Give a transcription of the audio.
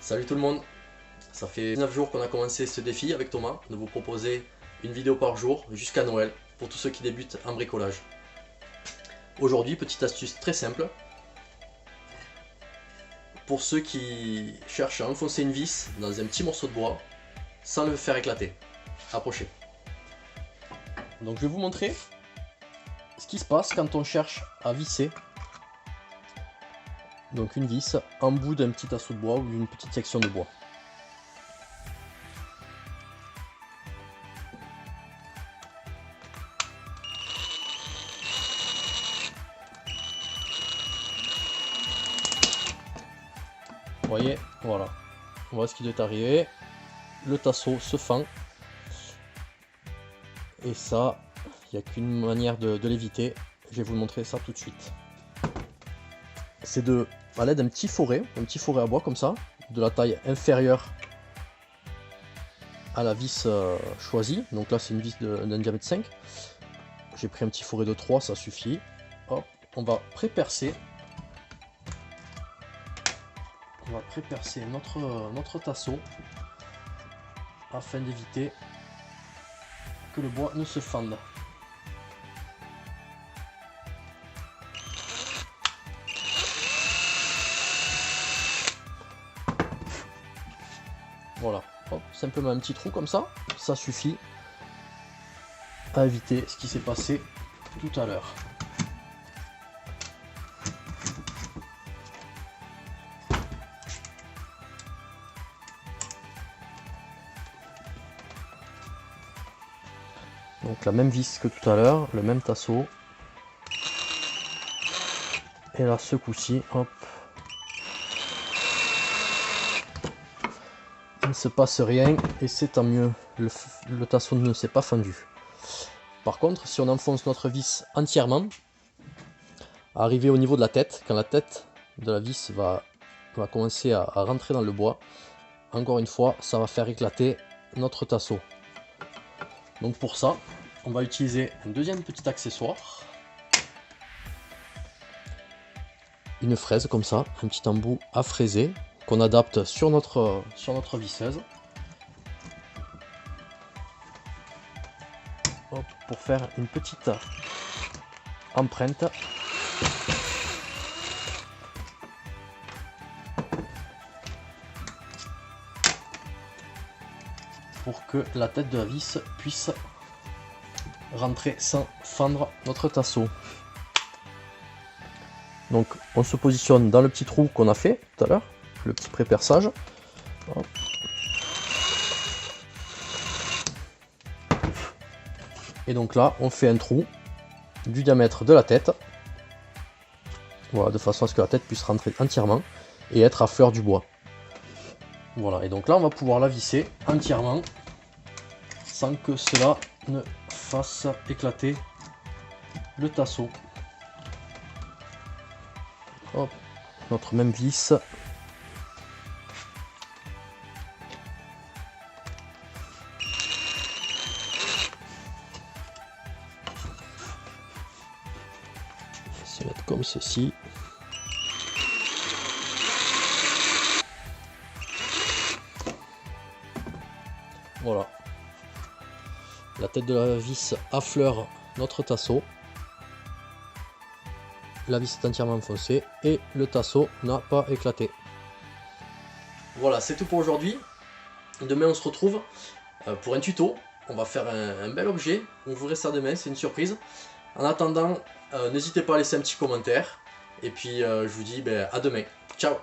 Salut tout le monde. Ça fait 9 jours qu'on a commencé ce défi avec Thomas de vous proposer une vidéo par jour jusqu'à Noël pour tous ceux qui débutent en bricolage. Aujourd'hui, petite astuce très simple pour ceux qui cherchent à enfoncer une vis dans un petit morceau de bois sans le faire éclater. Approchez. Donc je vais vous montrer ce qui se passe quand on cherche à visser donc une vis en bout d'un petit assaut de bois ou d'une petite section de bois. Vous voyez, voilà, on voit ce qui doit arriver. Le tasseau se fend et ça, il n'y a qu'une manière de l'éviter. Je vais vous montrer ça tout de suite. C'est à l'aide d'un petit fourré à bois comme ça, de la taille inférieure à la vis choisie. Donc là c'est une vis d'un diamètre 5. J'ai pris un petit fourré de 3, ça suffit. Hop, on va pré-percer. On va pré-percer notre tasseau afin d'éviter que le bois ne se fende. Voilà, hop, simplement un petit trou comme ça, ça suffit à éviter ce qui s'est passé tout à l'heure. Donc la même vis que tout à l'heure, le même tasseau. Et là ce coup-ci, hop. Il ne se passe rien et c'est tant mieux, le tasseau ne s'est pas fendu. Par contre, si on enfonce notre vis entièrement, arrivé au niveau de la tête, quand la tête de la vis va commencer à rentrer dans le bois, encore une fois, ça va faire éclater notre tasseau. Donc pour ça, on va utiliser un deuxième petit accessoire. Une fraise comme ça, un petit embout à fraiser qu'on adapte sur notre visseuse. Hop, pour faire une petite empreinte. Pour que la tête de la vis puisse rentrer sans fendre notre tasseau. Donc on se positionne dans le petit trou qu'on a fait tout à l'heure, le petit pré-perçage. Et donc là on fait un trou du diamètre de la tête. Voilà, de façon à ce que la tête puisse rentrer entièrement et être à fleur du bois. Voilà, et donc là on va pouvoir la visser entièrement sans que cela ne fasse éclater le tasseau. Hop, notre même vis. Se mettre comme ceci. Voilà. La tête de la vis affleure notre tasseau. La vis est entièrement enfoncée et le tasseau n'a pas éclaté. Voilà, c'est tout pour aujourd'hui. Demain on se retrouve pour un tuto. On va faire un bel objet. On vous verrez ça demain, c'est une surprise. En attendant, n'hésitez pas à laisser un petit commentaire. Et puis je vous dis à demain. Ciao!